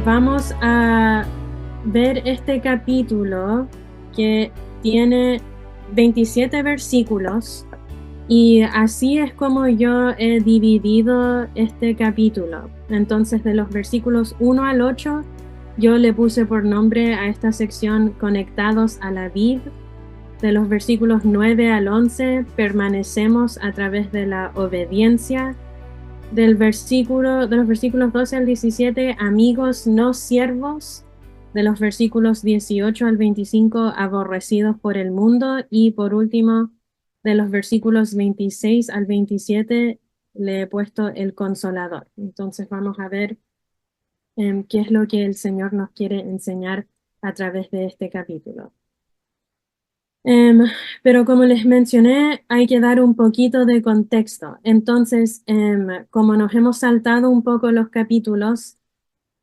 vamos a ver este capítulo que tiene 27 versículos y así es como yo he dividido este capítulo. Entonces, de los versículos 1 al 8, yo le puse por nombre a esta sección Conectados a la Vid. De los versículos 9 al 11, permanecemos a través de la obediencia. De los versículos 12 al 17, amigos no siervos. De los versículos 18 al 25, aborrecidos por el mundo. Y por último, de los versículos 26 al 27, le he puesto el consolador. Entonces vamos a ver qué es lo que el Señor nos quiere enseñar a través de este capítulo. Em, pero como les mencioné, hay que dar un poquito de contexto. Entonces, como nos hemos saltado un poco los capítulos,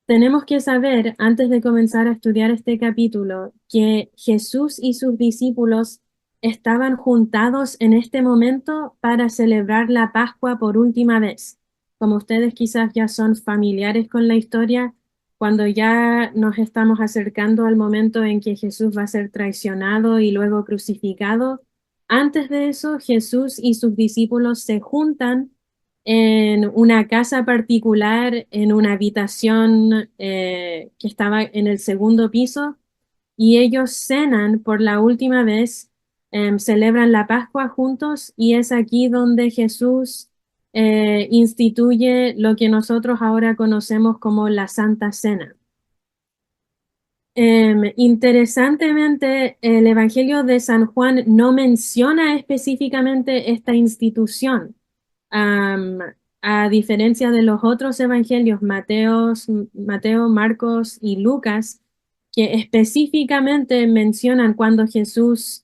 tenemos que saber, antes de comenzar a estudiar este capítulo, que Jesús y sus discípulos estaban juntados en este momento para celebrar la Pascua por última vez. Como ustedes quizás ya son familiares con la historia, cuando ya nos estamos acercando al momento en que Jesús va a ser traicionado y luego crucificado, antes de eso Jesús y sus discípulos se juntan en una casa particular, en una habitación que estaba en el segundo piso, y ellos cenan por la última vez, celebran la Pascua juntos, y es aquí donde Jesús instituye lo que nosotros ahora conocemos como la Santa Cena. Interesantemente, el Evangelio de San Juan no menciona específicamente esta institución. Am, a diferencia de los otros evangelios, Mateo, Marcos y Lucas, que específicamente mencionan cuando Jesús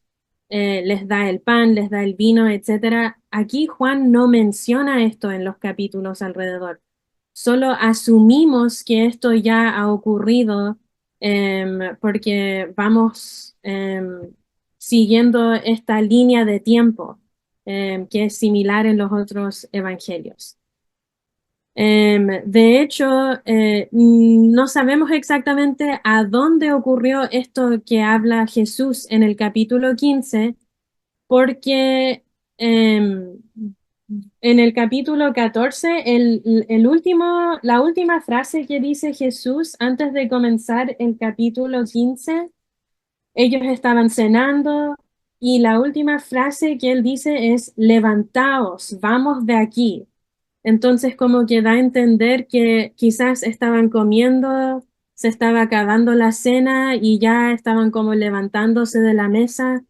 les da el pan, les da el vino, etcétera. Aquí Juan no menciona esto en los capítulos alrededor. Solo asumimos que esto ya ha ocurrido porque vamos siguiendo esta línea de tiempo que es similar en los otros evangelios. De hecho, no sabemos exactamente a dónde ocurrió esto que habla Jesús en el capítulo 15, porque en el capítulo 14, la última frase que dice Jesús antes de comenzar el capítulo 15, ellos estaban cenando y la última frase que él dice es, levantaos, vamos de aquí. Entonces como que da a entender que quizás estaban comiendo, se estaba acabando la cena y ya estaban como levantándose de la mesa,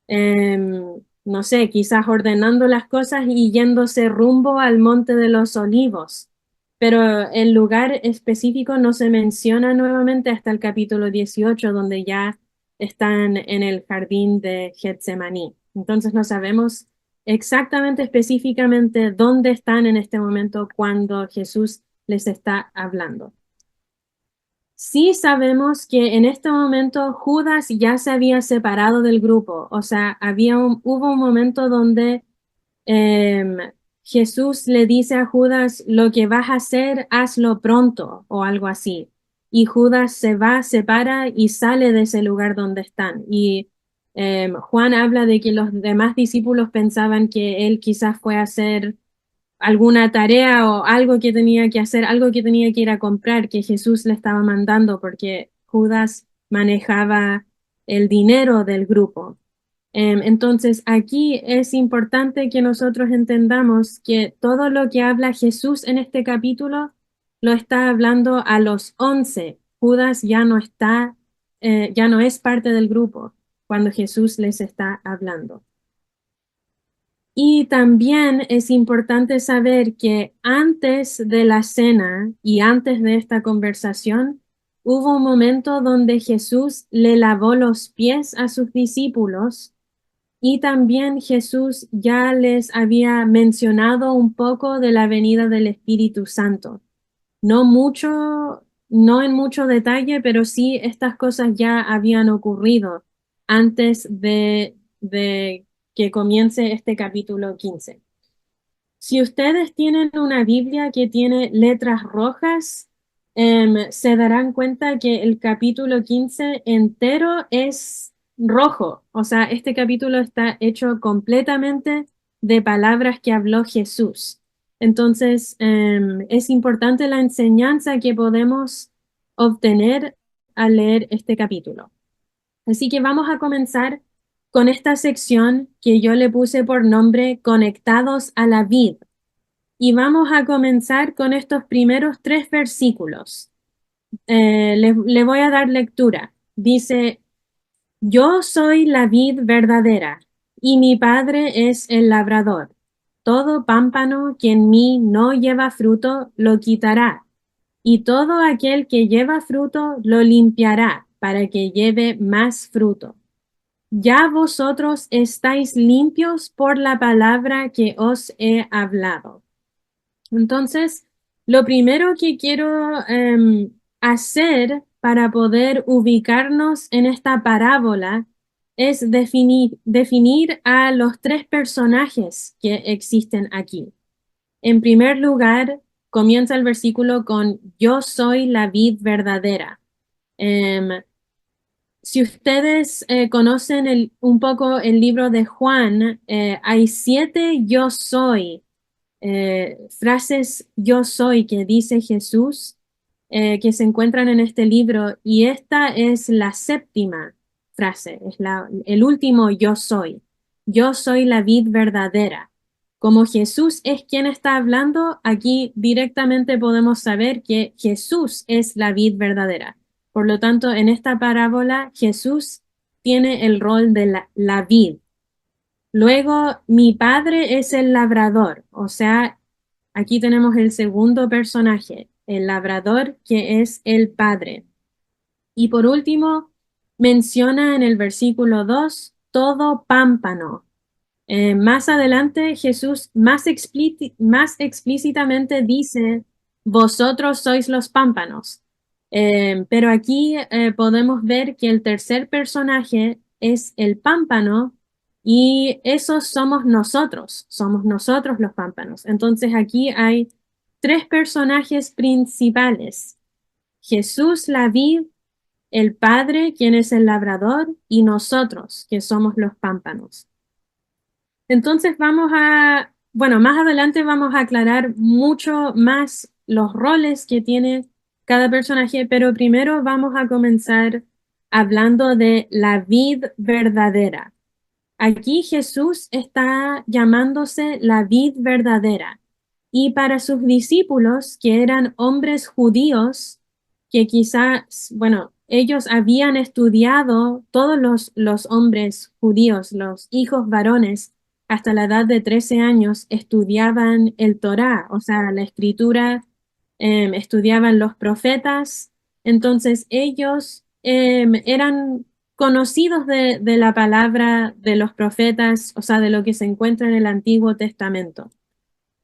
no sé, quizás ordenando las cosas y yéndose rumbo al Monte de los Olivos. Pero el lugar específico no se menciona nuevamente hasta el capítulo 18, donde ya están en el jardín de Getsemaní. Entonces no sabemos exactamente, específicamente, dónde están en este momento cuando Jesús les está hablando. Sí sabemos que en este momento Judas ya se había separado del grupo, o sea, hubo un momento donde em, Jesús le dice a Judas, lo que vas a hacer, hazlo pronto, o algo así. Y Judas se va, se para y sale de ese lugar donde están. Y Juan habla de que los demás discípulos pensaban que él quizás fue a hacer alguna tarea o algo que tenía que hacer, algo que tenía que ir a comprar, que Jesús le estaba mandando, porque Judas manejaba el dinero del grupo. Entonces, aquí es importante que nosotros entendamos que todo lo que habla Jesús en este capítulo lo está hablando a los 11. Judas ya no está, ya no es parte del grupo cuando Jesús les está hablando. Y también es importante saber que antes de la cena y antes de esta conversación, hubo un momento donde Jesús le lavó los pies a sus discípulos y también Jesús ya les había mencionado un poco de la venida del Espíritu Santo. No mucho, no en mucho detalle, pero sí estas cosas ya habían ocurrido antes de que comience este capítulo 15. Si ustedes tienen una Biblia que tiene letras rojas, se darán cuenta que el capítulo 15 entero es rojo. O sea, este capítulo está hecho completamente de palabras que habló Jesús. Entonces, es importante la enseñanza que podemos obtener al leer este capítulo. Así que vamos a comenzar con esta sección que yo le puse por nombre Conectados a la vid. Y vamos a comenzar con estos primeros 3 versículos. Le voy a dar lectura. Dice, yo soy la vid verdadera y mi padre es el labrador. Todo pámpano que en mí no lleva fruto lo quitará, y todo aquel que lleva fruto lo limpiará para que lleve más fruto. Ya vosotros estáis limpios por la palabra que os he hablado. Entonces, lo primero que quiero hacer para poder ubicarnos en esta parábola es definir a los 3 personajes que existen aquí. En primer lugar, comienza el versículo con yo soy la vid verdadera. Em, si ustedes conocen un poco el libro de Juan, hay 7 yo soy, frases yo soy que dice Jesús, que se encuentran en este libro, y esta es la 7ª frase, es el último yo soy. Yo soy la vid verdadera. Como Jesús es quien está hablando, aquí directamente podemos saber que Jesús es la vid verdadera. Por lo tanto, en esta parábola, Jesús tiene el rol de la vid. Luego, mi padre es el labrador, o sea, aquí tenemos el segundo personaje, el labrador que es el padre. Y por último, menciona en el versículo 2 todo pámpano. Más adelante, Jesús más explícitamente dice, vosotros sois los pámpanos. Pero aquí podemos ver que el tercer personaje es el pámpano y esos somos nosotros los pámpanos. Entonces aquí hay 3 personajes principales. Jesús la vid, el Padre, quien es el labrador, y nosotros, que somos los pámpanos. Entonces bueno, más adelante vamos a aclarar mucho más los roles que tiene cada personaje, pero primero vamos a comenzar hablando de la vid verdadera. Aquí Jesús está llamándose la vid verdadera. Y para sus discípulos, que eran hombres judíos, que quizás, bueno, ellos habían estudiado, todos los hombres judíos, los hijos varones, hasta la edad de 13 años, estudiaban el Torá, o sea, la escritura, estudiaban los profetas. Entonces ellos eran conocidos de la palabra de los profetas, o sea, de lo que se encuentra en el Antiguo Testamento.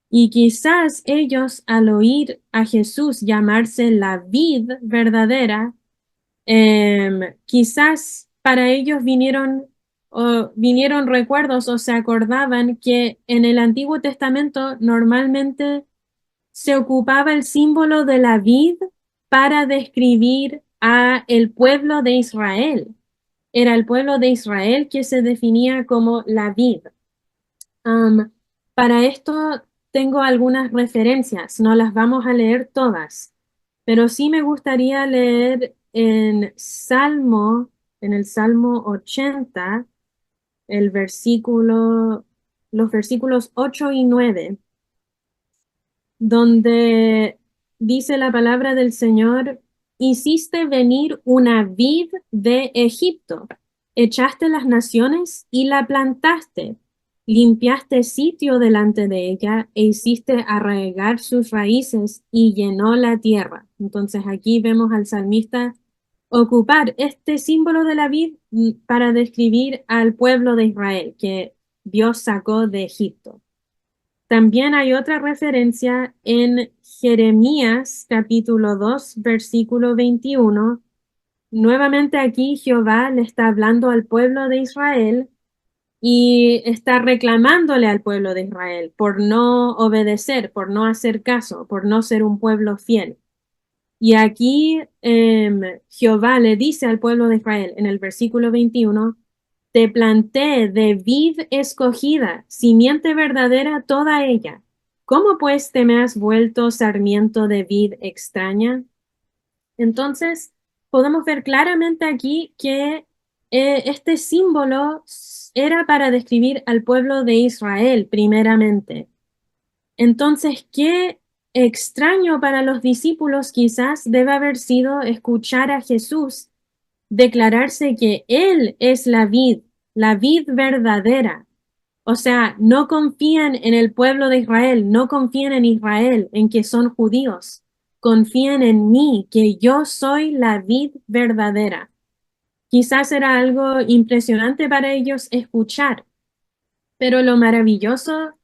Y quizás ellos, al oír a Jesús llamarse la vid verdadera, quizás para ellos vinieron recuerdos o se acordaban que en el Antiguo Testamento normalmente se ocupaba el símbolo de la vid para describir a el pueblo de Israel. Era el pueblo de Israel que se definía como la vid. Para esto tengo algunas referencias, no las vamos a leer todas, pero sí me gustaría leer en el Salmo 80, los versículos 8 y 9, donde dice la palabra del Señor, hiciste venir una vid de Egipto, echaste las naciones y la plantaste, limpiaste sitio delante de ella e hiciste arraigar sus raíces y llenó la tierra. Entonces aquí vemos al salmista ocupar este símbolo de la vid para describir al pueblo de Israel que Dios sacó de Egipto. También hay otra referencia en Jeremías capítulo 2, versículo 21. Nuevamente aquí Jehová le está hablando al pueblo de Israel y está reclamándole al pueblo de Israel por no obedecer, por no hacer caso, por no ser un pueblo fiel. Y aquí Jehová le dice al pueblo de Israel en el versículo 21, te planté de vid escogida, simiente verdadera toda ella. ¿Cómo pues te me has vuelto sarmiento de vid extraña? Entonces, podemos ver claramente aquí que este símbolo era para describir al pueblo de Israel primeramente. Entonces, qué extraño para los discípulos quizás debe haber sido escuchar a Jesús declararse que Él es la vid verdadera. O sea, no confían en el pueblo de Israel, no confían en Israel, en que son judíos. Confían en mí, que yo soy la vid verdadera. Quizás era algo impresionante para ellos escuchar, pero lo maravilloso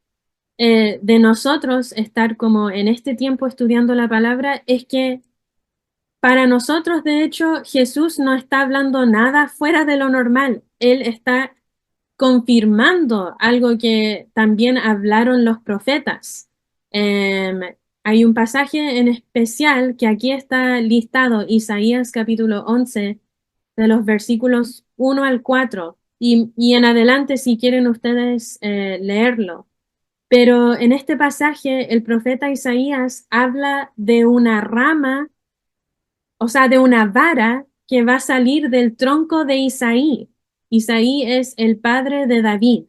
de nosotros estar como en este tiempo estudiando la palabra es que para nosotros, de hecho, Jesús no está hablando nada fuera de lo normal. Él está confirmando algo que también hablaron los profetas. Em, Hay un pasaje en especial que aquí está listado, Isaías capítulo 11, de los versículos 1 al 4, y en adelante si quieren ustedes leerlo. Pero en este pasaje el profeta Isaías habla de una rama, o sea, de una vara que va a salir del tronco de Isaí. Isaí es el padre de David.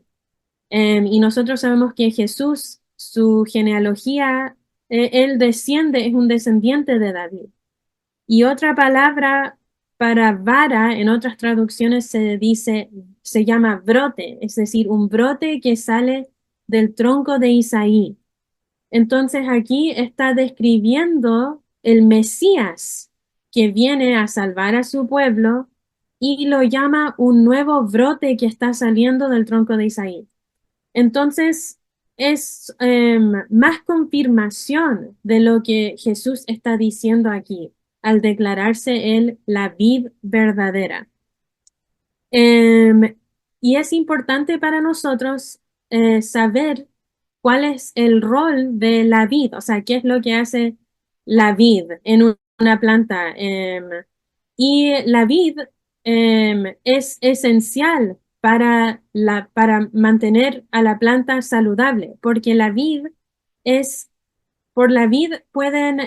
Y nosotros sabemos que Jesús, su genealogía, él desciende, es un descendiente de David. Y otra palabra para vara, en otras traducciones se dice, se llama brote, es decir, un brote que sale del tronco de Isaí. Entonces aquí está describiendo el Mesías que viene a salvar a su pueblo y lo llama un nuevo brote que está saliendo del tronco de Isaí. Entonces es más confirmación de lo que Jesús está diciendo aquí al declararse él la vid verdadera. Em, y es importante para nosotros saber cuál es el rol de la vid, o sea, qué es lo que hace la vid en una planta. Y la vid es esencial para mantener a la planta saludable, porque la vid es, por la vid pueden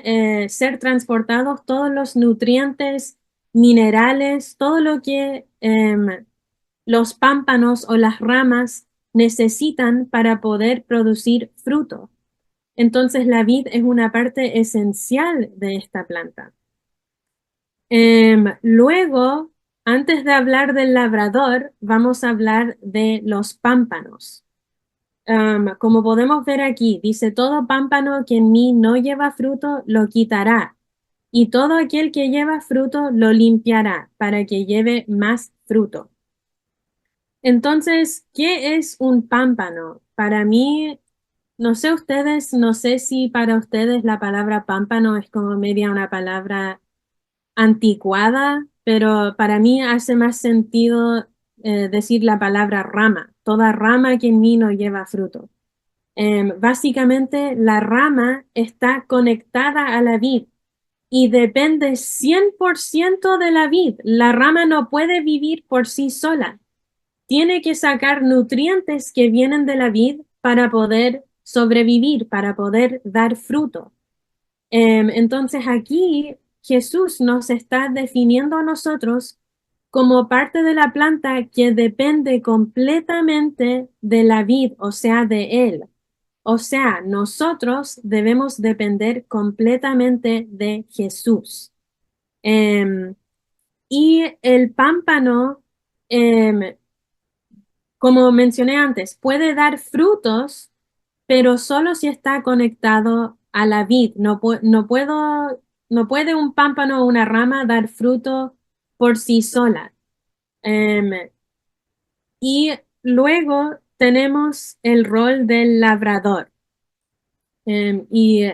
ser transportados todos los nutrientes, minerales, todo lo que los pámpanos o las ramas necesitan para poder producir fruto. Entonces la vid es una parte esencial de esta planta. Luego, antes de hablar del labrador, vamos a hablar de los pámpanos. Como podemos ver aquí, dice, todo pámpano que en mí no lleva fruto, lo quitará, y todo aquel que lleva fruto, lo limpiará, para que lleve más fruto. Entonces, ¿qué es un pámpano? Para mí, no sé ustedes, no sé si para ustedes la palabra pámpano es como media una palabra anticuada, pero para mí hace más sentido decir la palabra rama, toda rama que en mí no lleva fruto. Básicamente, la rama está conectada a la vid y depende 100% de la vid. La rama no puede vivir por sí sola. Tiene que sacar nutrientes que vienen de la vid para poder sobrevivir, para poder dar fruto. Entonces aquí Jesús nos está definiendo a nosotros como parte de la planta que depende completamente de la vid, o sea, de Él. O sea, nosotros debemos depender completamente de Jesús. Em, y el pámpano, em, como mencioné antes, puede dar frutos, pero solo si está conectado a la vid. No puede un pámpano o una rama dar fruto por sí sola. Em, y luego tenemos el rol del labrador. Y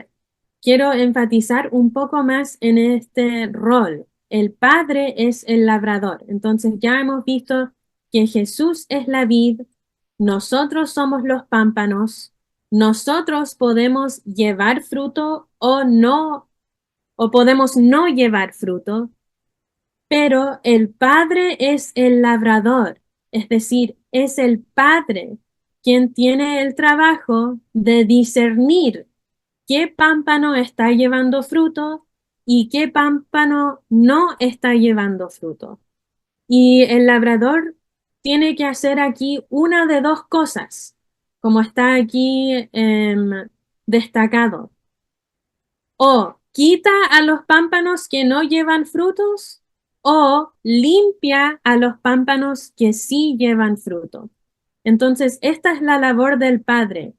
quiero enfatizar un poco más en este rol. El Padre es el labrador. Entonces ya hemos visto que Jesús es la vid, nosotros somos los pámpanos, nosotros podemos llevar fruto o no o podemos no llevar fruto, pero el Padre es el labrador, es decir, es el Padre quien tiene el trabajo de discernir qué pámpano está llevando fruto y qué pámpano no está llevando fruto. Y el labrador tiene que hacer aquí una de dos cosas, como está aquí destacado. O quita a los pámpanos que no llevan frutos, o limpia a los pámpanos que sí llevan fruto. Entonces, esta es la labor del Padre.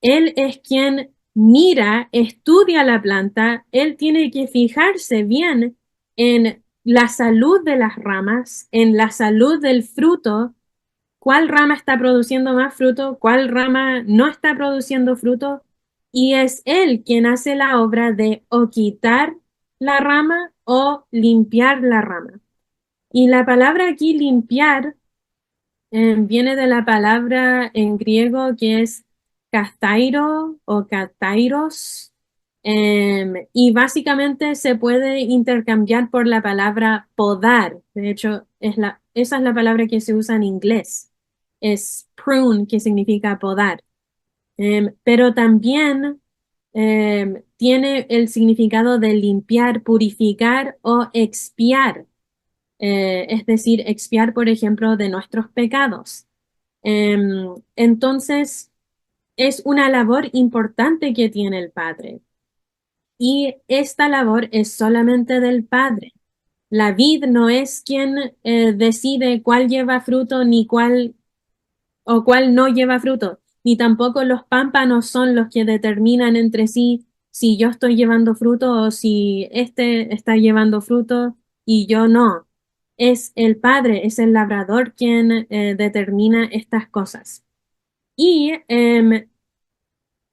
Él es quien mira, estudia la planta, él tiene que fijarse bien en la salud de las ramas, en la salud del fruto, cuál rama está produciendo más fruto, cuál rama no está produciendo fruto, y es él quien hace la obra de o quitar la rama o limpiar la rama. Y la palabra aquí limpiar viene de la palabra en griego que es kastairo o katairos, y básicamente se puede intercambiar por la palabra podar. De hecho, esa es la palabra que se usa en inglés. Es prune, que significa podar. Pero también tiene el significado de limpiar, purificar o expiar. Es decir, expiar, por ejemplo, de nuestros pecados. Entonces, es una labor importante que tiene el Padre. Y esta labor es solamente del Padre. La vid no es quien decide cuál lleva fruto ni cuál o cuál no lleva fruto, ni tampoco los pámpanos son los que determinan entre sí si yo estoy llevando fruto o si este está llevando fruto y yo no. Es el Padre, es el labrador quien determina estas cosas. Y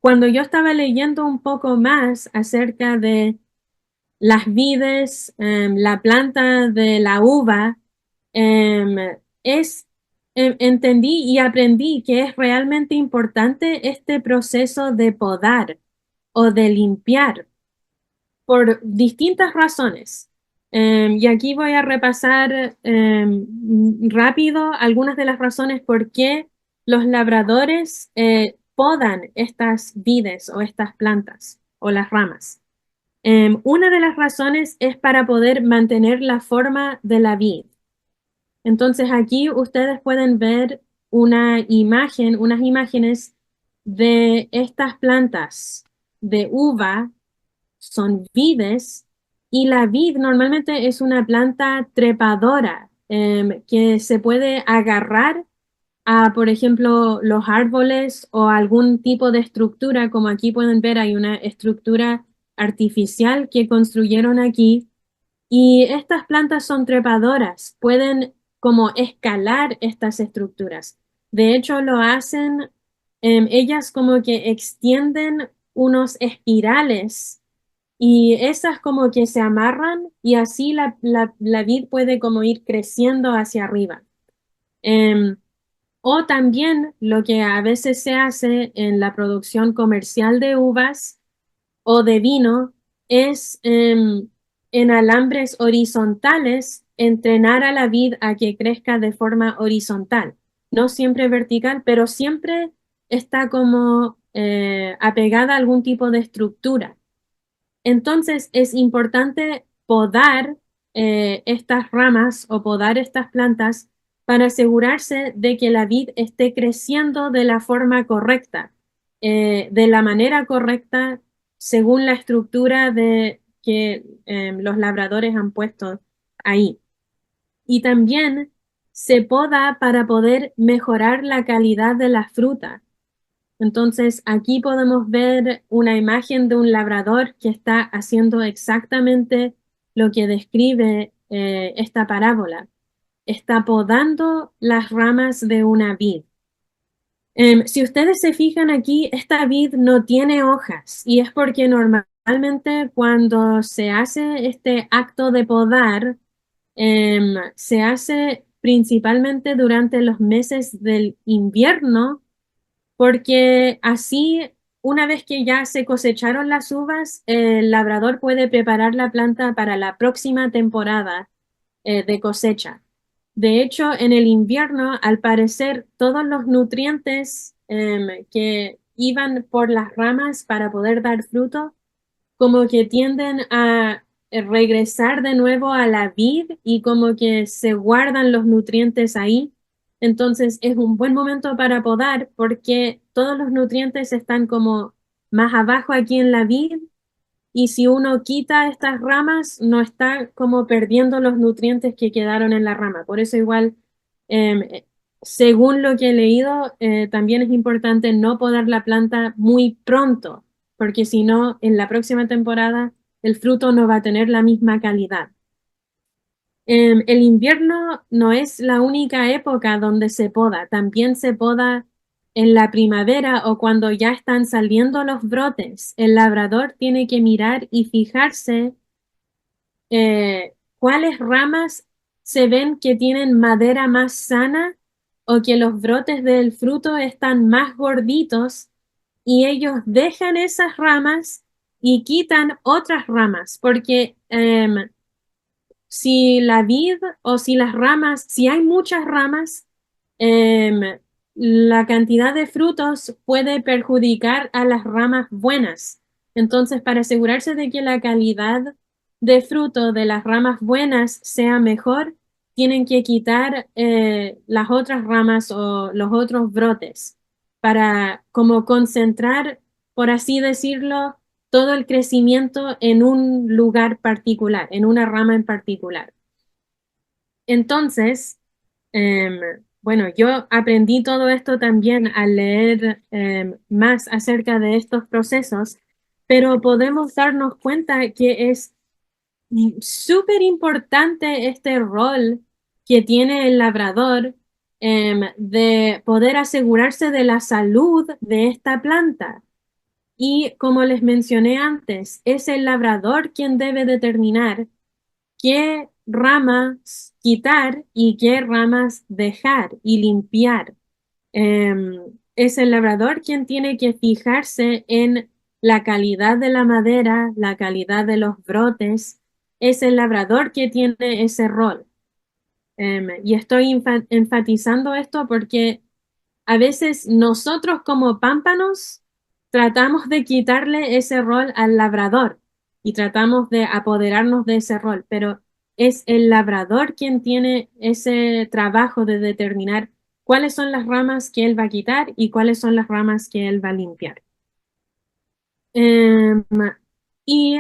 cuando yo estaba leyendo un poco más acerca de las vides, la planta de la uva, em, es, entendí y aprendí que es realmente importante este proceso de podar o de limpiar por distintas razones. Y aquí voy a repasar rápido algunas de las razones por qué los labradores podan estas vides o estas plantas o las ramas. Una de las razones es para poder mantener la forma de la vid. Entonces aquí ustedes pueden ver una imagen, unas imágenes de estas plantas de uva, son vides, y la vid normalmente es una planta trepadora que se puede agarrar a, por ejemplo, los árboles o algún tipo de estructura, como aquí pueden ver, hay una estructura artificial que construyeron aquí, y estas plantas son trepadoras, pueden como escalar estas estructuras. De hecho, lo hacen, ellas como que extienden unos espirales y esas como que se amarran y así la vid puede como ir creciendo hacia arriba. Em, o también lo que a veces se hace en la producción comercial de uvas o de vino es en alambres horizontales entrenar a la vid a que crezca de forma horizontal, no siempre vertical, pero siempre está como apegada a algún tipo de estructura. Entonces es importante podar estas ramas o podar estas plantas para asegurarse de que la vid esté creciendo de la forma correcta, de la manera correcta, según la estructura que los labradores han puesto ahí. Y también se poda para poder mejorar la calidad de la fruta. Entonces, aquí podemos ver una imagen de un labrador que está haciendo exactamente lo que describe esta parábola. Está podando las ramas de una vid. Si ustedes se fijan aquí, esta vid no tiene hojas y es porque normalmente cuando se hace este acto de podar, se hace principalmente durante los meses del invierno porque así una vez que ya se cosecharon las uvas, el labrador puede preparar la planta para la próxima temporada de cosecha. De hecho, en el invierno, al parecer, todos los nutrientes que iban por las ramas para poder dar fruto, como que tienden a regresar de nuevo a la vid y como que se guardan los nutrientes ahí. Entonces es un buen momento para podar porque todos los nutrientes están como más abajo aquí en la vid y si uno quita estas ramas no está como perdiendo los nutrientes que quedaron en la rama. Por eso igual, según lo que he leído, también es importante no podar la planta muy pronto porque si no, en la próxima temporada el fruto no va a tener la misma calidad. El invierno no es la única época donde se poda, también se poda en la primavera o cuando ya están saliendo los brotes. El labrador tiene que mirar y fijarse cuáles ramas se ven que tienen madera más sana o que los brotes del fruto están más gorditos y ellos dejan esas ramas y quitan otras ramas, porque si la vid o si las ramas, si hay muchas ramas, la cantidad de frutos puede perjudicar a las ramas buenas. Entonces, para asegurarse de que la calidad de fruto de las ramas buenas sea mejor, tienen que quitar las otras ramas o los otros brotes para como concentrar, por así decirlo, todo el crecimiento en un lugar particular, en una rama en particular. Entonces, em, bueno, yo aprendí todo esto también al leer más acerca de estos procesos, pero podemos darnos cuenta que es súper importante este rol que tiene el labrador de poder asegurarse de la salud de esta planta. Y como les mencioné antes, es el labrador quien debe determinar qué ramas quitar y qué ramas dejar y limpiar. Es el labrador quien tiene que fijarse en la calidad de la madera, la calidad de los brotes. Es el labrador que tiene ese rol. Y estoy enfatizando esto porque a veces nosotros como pámpanos tratamos de quitarle ese rol al labrador y tratamos de apoderarnos de ese rol, pero es el labrador quien tiene ese trabajo de determinar cuáles son las ramas que él va a quitar y cuáles son las ramas que él va a limpiar. Em, y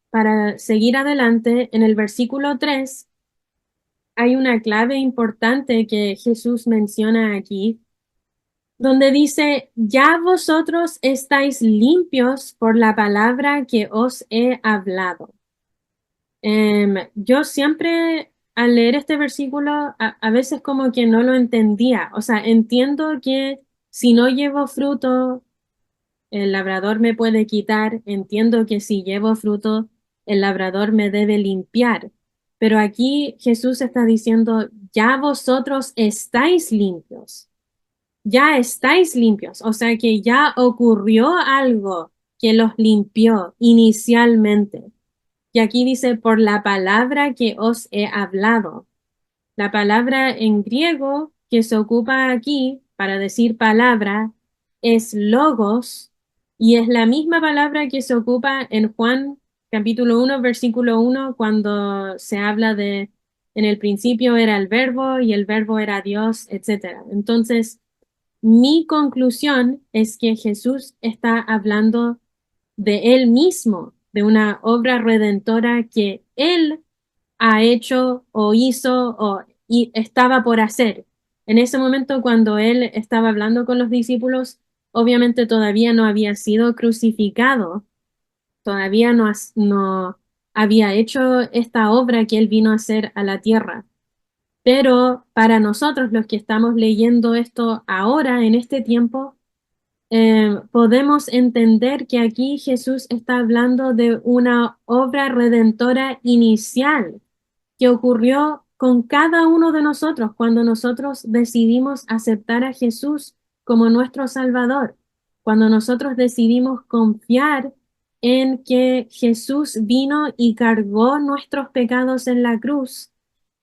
para seguir adelante, en el versículo 3 hay una clave importante que Jesús menciona aquí donde dice, ya vosotros estáis limpios por la palabra que os he hablado. Yo siempre al leer este versículo a veces como que no lo entendía, o sea, entiendo que si no llevo fruto, el labrador me puede quitar, entiendo que si llevo fruto, el labrador me debe limpiar, pero aquí Jesús está diciendo, ya vosotros estáis limpios, ya estáis limpios, o sea que ya ocurrió algo que los limpió inicialmente. Y aquí dice, por la palabra que os he hablado. La palabra en griego que se ocupa aquí para decir palabra es logos y es la misma palabra que se ocupa en Juan capítulo 1, versículo 1, cuando se habla de en el principio era el verbo y el verbo era Dios, etc. Entonces, mi conclusión es que Jesús está hablando de Él mismo, de una obra redentora que Él ha hecho o hizo y estaba por hacer. En ese momento, cuando Él estaba hablando con los discípulos, obviamente todavía no había sido crucificado, todavía no había hecho esta obra que Él vino a hacer a la tierra. Pero para nosotros, los que estamos leyendo esto ahora, en este tiempo, podemos entender que aquí Jesús está hablando de una obra redentora inicial que ocurrió con cada uno de nosotros cuando nosotros decidimos aceptar a Jesús como nuestro Salvador. cuando nosotros decidimos confiar en que Jesús vino y cargó nuestros pecados en la cruz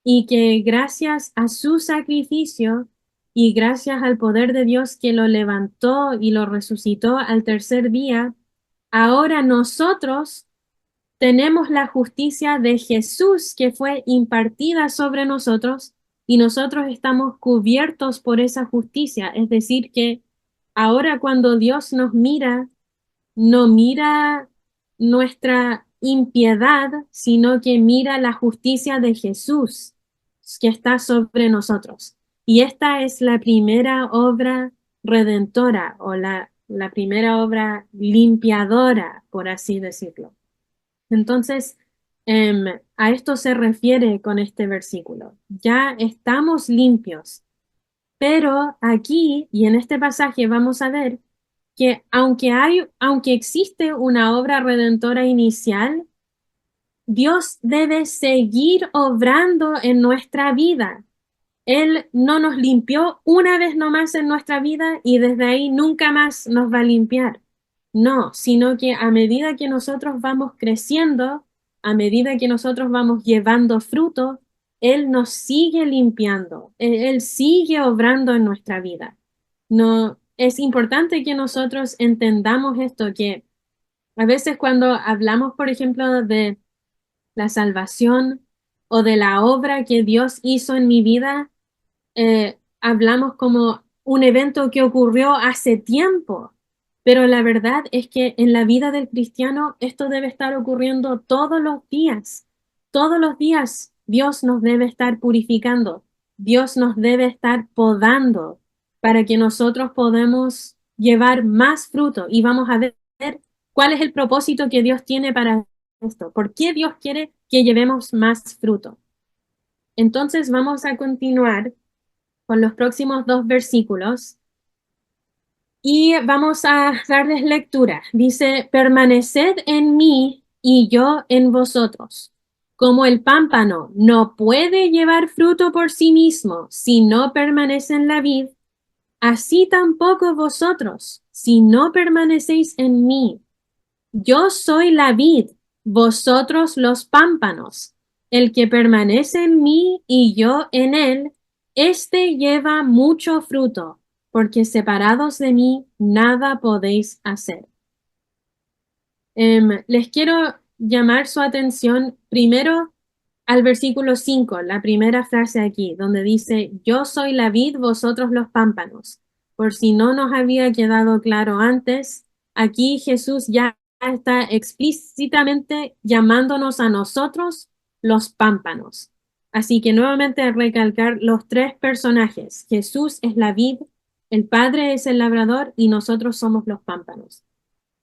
y que gracias a su sacrificio y gracias al poder de Dios que lo levantó y lo resucitó al tercer día, ahora nosotros tenemos la justicia de Jesús que fue impartida sobre nosotros y nosotros estamos cubiertos por esa justicia. Es decir, que ahora cuando Dios nos mira, no mira nuestra impiedad, sino que mira la justicia de Jesús que está sobre nosotros. Y esta es la primera obra redentora o la primera obra limpiadora, por así decirlo. Entonces, a esto se refiere con este versículo. Ya estamos limpios, pero aquí y en este pasaje vamos a ver que aunque existe una obra redentora inicial, Dios debe seguir obrando en nuestra vida. Él no nos limpió una vez nomás en nuestra vida y desde ahí nunca más nos va a limpiar. No, sino que a medida que nosotros vamos creciendo, a medida que nosotros vamos llevando fruto, Él nos sigue limpiando, Él sigue obrando en nuestra vida. No, es importante que nosotros entendamos esto, que a veces cuando hablamos, por ejemplo, de la salvación o de la obra que Dios hizo en mi vida, hablamos como un evento que ocurrió hace tiempo, pero la verdad es que en la vida del cristiano esto debe estar ocurriendo todos los días. Todos los días Dios nos debe estar purificando, Dios nos debe estar podando para que nosotros podamos llevar más fruto y vamos a ver cuál es el propósito que Dios tiene para esto, por qué Dios quiere que llevemos más fruto. Entonces vamos a continuar con los próximos dos versículos y vamos a darles lectura. Dice, permaneced en mí y yo en vosotros. Como el pámpano no puede llevar fruto por sí mismo si no permanece en la vid, así tampoco vosotros, si no permanecéis en mí. Yo soy la vid, vosotros los pámpanos. El que permanece en mí y yo en él, éste lleva mucho fruto, porque separados de mí nada podéis hacer. Les quiero llamar su atención primero al versículo 5, la primera frase aquí, donde dice, yo soy la vid, vosotros los pámpanos. Por si no nos había quedado claro antes, aquí Jesús ya está explícitamente llamándonos a nosotros los pámpanos. Así que nuevamente recalcar los tres personajes. Jesús es la vid, el Padre es el labrador y nosotros somos los pámpanos.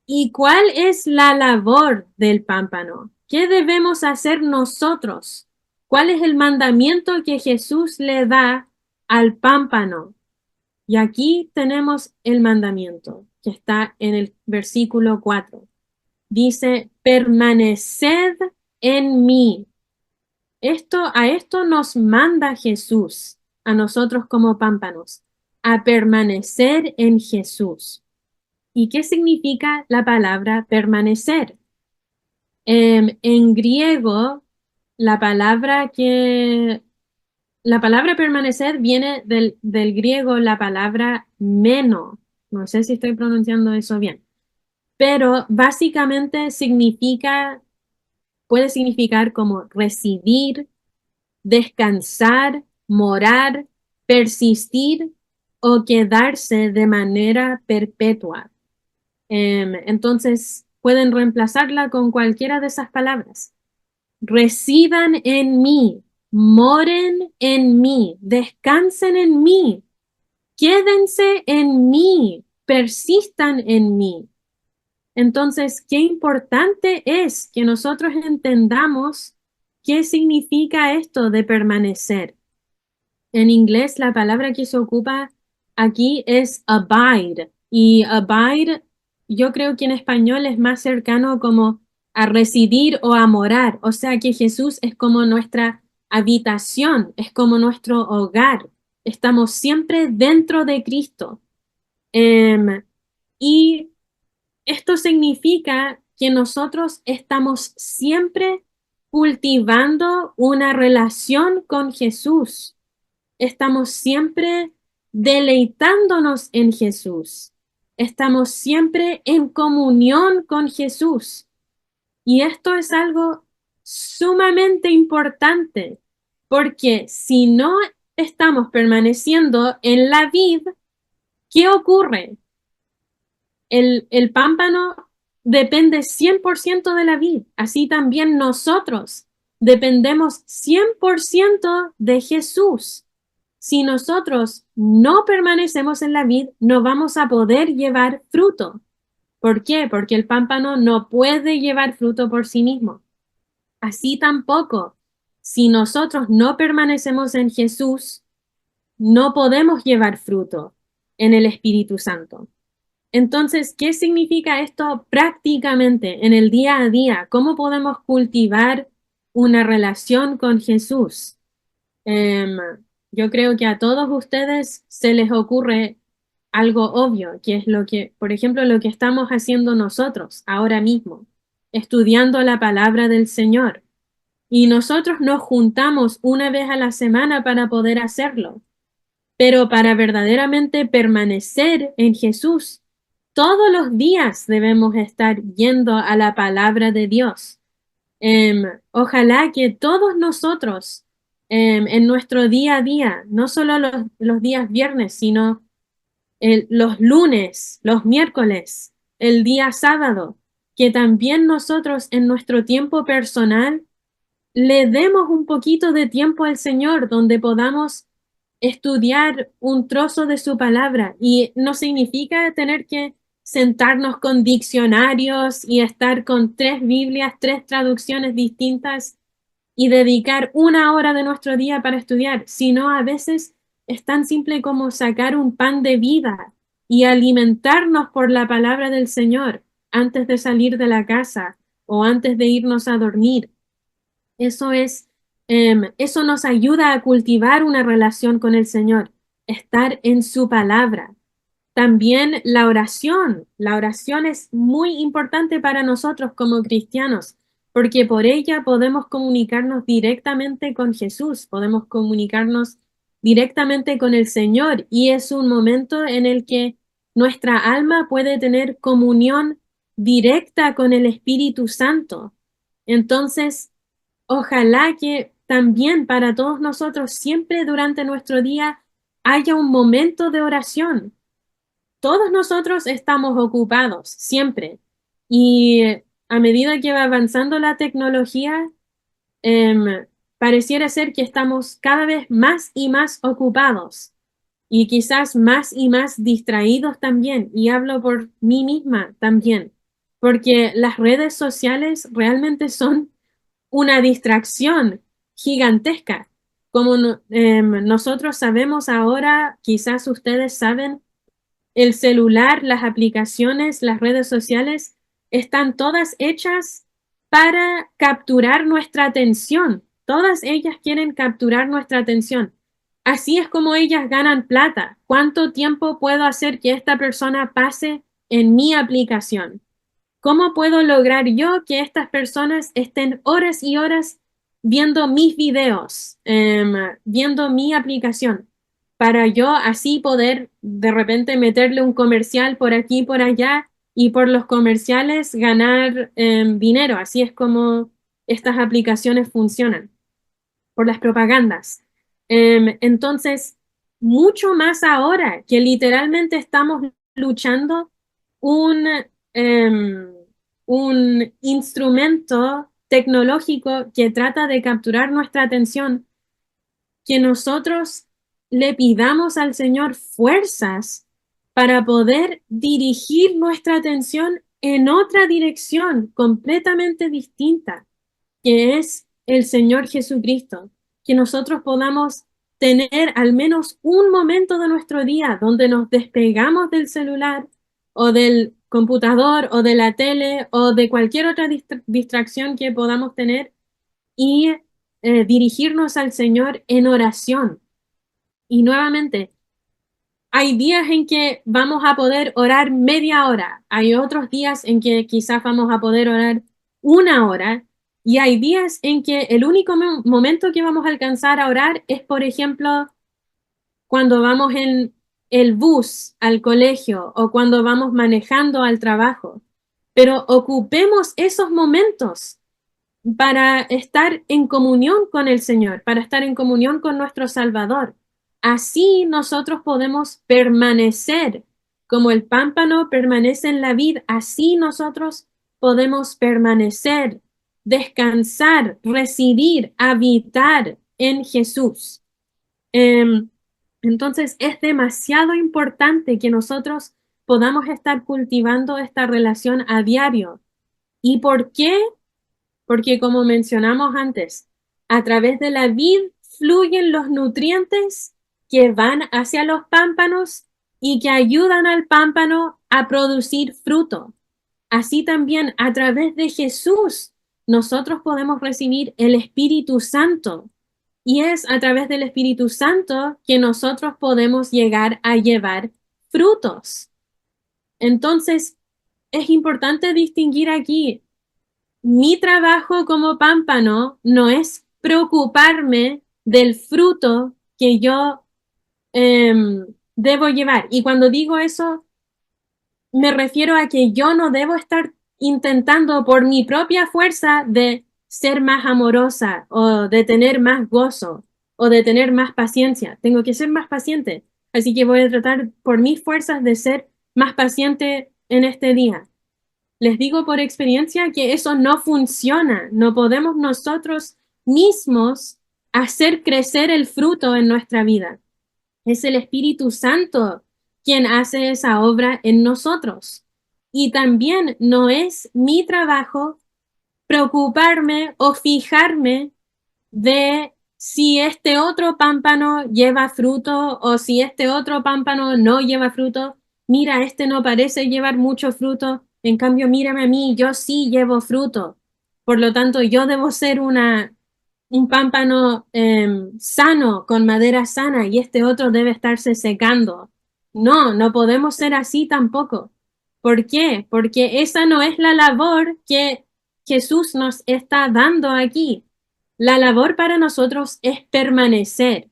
¿Y cuál es la labor del pámpano? ¿Qué debemos hacer nosotros? ¿Cuál es el mandamiento que Jesús le da al pámpano? Y aquí tenemos el mandamiento que está en el versículo 4. Dice, permaneced en mí. A esto nos manda Jesús, a nosotros como pámpanos, a permanecer en Jesús. ¿Y qué significa la palabra permanecer? En griego, la palabra permanecer viene del griego la palabra meno. No sé si estoy pronunciando eso bien, pero básicamente puede significar como residir, descansar, morar, persistir o quedarse de manera perpetua. Entonces, pueden reemplazarla con cualquiera de esas palabras. Residan en mí, moren en mí, descansen en mí, quédense en mí, persistan en mí. Entonces, qué importante es que nosotros entendamos qué significa esto de permanecer. En inglés, la palabra que se ocupa aquí es abide. Y abide, yo creo que en español es más cercano como a residir o a morar. O sea que Jesús es como nuestra habitación, es como nuestro hogar. Estamos siempre dentro de Cristo. Y esto significa que nosotros estamos siempre cultivando una relación con Jesús. Estamos siempre deleitándonos en Jesús. Estamos siempre en comunión con Jesús. Y esto es algo sumamente importante, porque si no estamos permaneciendo en la vid, ¿qué ocurre? El pámpano depende 100% de la vid, así también nosotros dependemos 100% de Jesús. Si nosotros no permanecemos en la vid, no vamos a poder llevar fruto. ¿Por qué? Porque el pámpano no puede llevar fruto por sí mismo. Así tampoco, si nosotros no permanecemos en Jesús, no podemos llevar fruto en el Espíritu Santo. Entonces, ¿qué significa esto prácticamente en el día a día? ¿Cómo podemos cultivar una relación con Jesús? Em, yo creo que a todos ustedes se les ocurre algo obvio, que es lo que, por ejemplo, lo que estamos haciendo nosotros ahora mismo, estudiando la palabra del Señor. Y nosotros nos juntamos una vez a la semana para poder hacerlo. Pero para verdaderamente permanecer en Jesús, todos los días debemos estar yendo a la palabra de Dios. Ojalá que todos nosotros en nuestro día a día, no solo los días viernes, sino los lunes, los miércoles, el día sábado, que también nosotros en nuestro tiempo personal le demos un poquito de tiempo al Señor donde podamos estudiar un trozo de su palabra. Y no significa tener que sentarnos con diccionarios y estar con 3 Biblias, 3 traducciones distintas y dedicar 1 hora de nuestro día para estudiar, sino a veces es tan simple como sacar un pan de vida y alimentarnos por la palabra del Señor antes de salir de la casa o antes de irnos a dormir. Eso es, eso nos ayuda a cultivar una relación con el Señor, estar en su palabra. También la oración es muy importante para nosotros como cristianos, porque por ella podemos comunicarnos directamente con Jesús, podemos comunicarnos directamente con el Señor y es un momento en el que nuestra alma puede tener comunión directa con el Espíritu Santo. Entonces, ojalá que también para todos nosotros siempre durante nuestro día haya un momento de oración. Todos nosotros estamos ocupados siempre y a medida que va avanzando la tecnología, pareciera ser que estamos cada vez más y más ocupados y quizás más y más distraídos también. Y hablo por mí misma también, porque las redes sociales realmente son una distracción gigantesca. Como nosotros sabemos ahora, quizás ustedes saben, el celular, las aplicaciones, las redes sociales, están todas hechas para capturar nuestra atención. Todas ellas quieren capturar nuestra atención. Así es como ellas ganan plata. ¿Cuánto tiempo puedo hacer que esta persona pase en mi aplicación? ¿Cómo puedo lograr yo que estas personas estén horas y horas viendo mis videos, viendo mi aplicación, para yo así poder de repente meterle un comercial por aquí y por allá y por los comerciales ganar dinero? Así es como estas aplicaciones funcionan, por las propagandas. Entonces, mucho más ahora que literalmente estamos luchando un, em, un instrumento tecnológico que trata de capturar nuestra atención, que nosotros le pidamos al Señor fuerzas para poder dirigir nuestra atención en otra dirección completamente distinta, que es el Señor Jesucristo, que nosotros podamos tener al menos un momento de nuestro día donde nos despegamos del celular o del computador o de la tele o de cualquier otra distracción que podamos tener y dirigirnos al Señor en oración. Y nuevamente, hay días en que vamos a poder orar media hora, hay otros días en que quizás vamos a poder orar una hora, y hay días en que el único momento que vamos a alcanzar a orar es, por ejemplo, cuando vamos en el bus al colegio o cuando vamos manejando al trabajo. Pero ocupemos esos momentos para estar en comunión con el Señor, para estar en comunión con nuestro Salvador. Así nosotros podemos permanecer, como el pámpano permanece en la vid, así nosotros podemos permanecer, descansar, residir, habitar en Jesús. Entonces es demasiado importante que nosotros podamos estar cultivando esta relación a diario. ¿Y por qué? Porque como mencionamos antes, a través de la vid fluyen los nutrientes que van hacia los pámpanos y que ayudan al pámpano a producir fruto. Así también a través de Jesús nosotros podemos recibir el Espíritu Santo. Y es a través del Espíritu Santo que nosotros podemos llegar a llevar frutos. Entonces, es importante distinguir aquí, mi trabajo como pámpano no es preocuparme del fruto que yo debo llevar. Y cuando digo eso, me refiero a que yo no debo estar intentando por mi propia fuerza de ser más amorosa o de tener más gozo o de tener más paciencia. Tengo que ser más paciente. Así que voy a tratar por mis fuerzas de ser más paciente en este día. Les digo por experiencia que eso no funciona. No podemos nosotros mismos hacer crecer el fruto en nuestra vida. Es el Espíritu Santo quien hace esa obra en nosotros. Y también no es mi trabajo preocuparme o fijarme de si este otro pámpano lleva fruto o si este otro pámpano no lleva fruto. Mira, este no parece llevar mucho fruto, en cambio, mírame a mí, yo sí llevo fruto. Por lo tanto, yo debo ser un pámpano sano, con madera sana, y este otro debe estarse secando. No, no podemos ser así tampoco. ¿Por qué? Porque esa no es la labor que Jesús nos está dando aquí. La labor para nosotros es permanecer.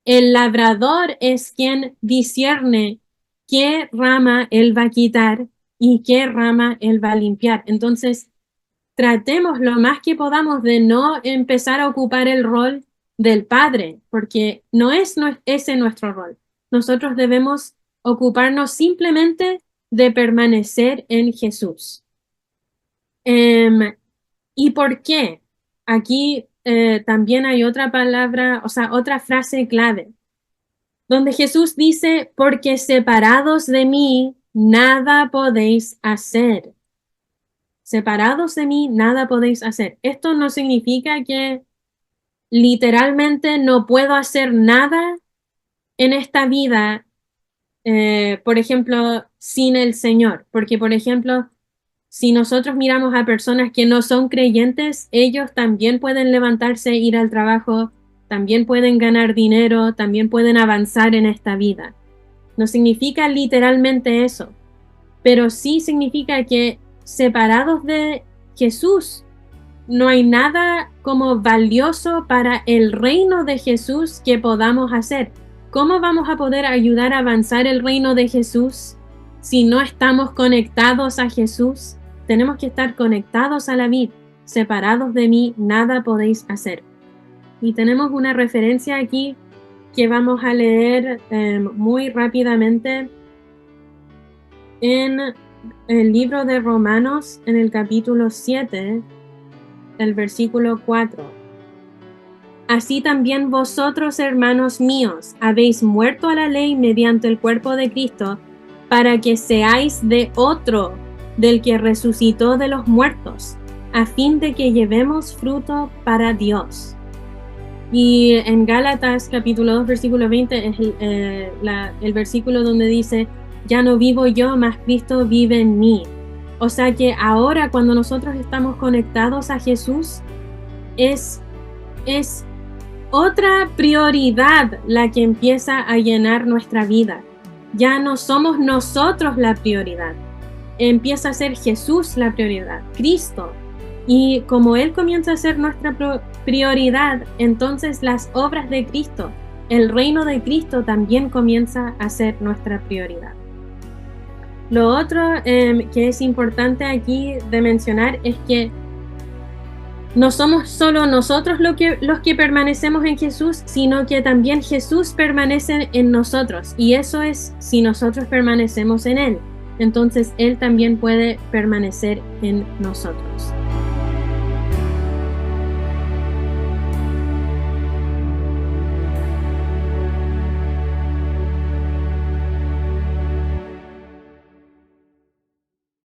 El labrador es quien discierne qué rama él va a quitar y qué rama él va a limpiar. Entonces, tratemos lo más que podamos de no empezar a ocupar el rol del padre, porque no es ese nuestro rol. Nosotros debemos ocuparnos simplemente de permanecer en Jesús. ¿Y por qué? Aquí también hay otra palabra, o sea, otra frase clave, donde Jesús dice, porque separados de mí, nada podéis hacer. Separados de mí, nada podéis hacer. Esto no significa que literalmente no puedo hacer nada en esta vida, por ejemplo, sin el Señor. Porque, por ejemplo, si nosotros miramos a personas que no son creyentes, ellos también pueden levantarse, ir al trabajo, también pueden ganar dinero, también pueden avanzar en esta vida. No significa literalmente eso, pero sí significa que separados de Jesús, no hay nada como valioso para el reino de Jesús que podamos hacer. ¿Cómo vamos a poder ayudar a avanzar el reino de Jesús si no estamos conectados a Jesús? Tenemos que estar conectados a la vid. Separados de mí, nada podéis hacer. Y tenemos una referencia aquí que vamos a leer muy rápidamente en el libro de Romanos, en el capítulo 7, el versículo 4. Así también vosotros, hermanos míos, habéis muerto a la ley mediante el cuerpo de Cristo, para que seáis de otro, del que resucitó de los muertos, a fin de que llevemos fruto para Dios. Y en Gálatas capítulo 2 versículo 20 es el versículo donde dice, ya no vivo yo, mas Cristo vive en mí. O sea que ahora cuando nosotros estamos conectados a Jesús, es otra prioridad la que empieza a llenar nuestra vida. ya no somos nosotros la prioridad. Empieza a ser Jesús la prioridad, Cristo. Y como Él comienza a ser nuestra prioridad, entonces las obras de Cristo, el reino de Cristo también comienza a ser nuestra prioridad. Lo otro que es importante aquí de mencionar es que no somos solo nosotros los que permanecemos en Jesús, sino que también Jesús permanece en nosotros. Y eso es si nosotros permanecemos en Él. Entonces Él también puede permanecer en nosotros.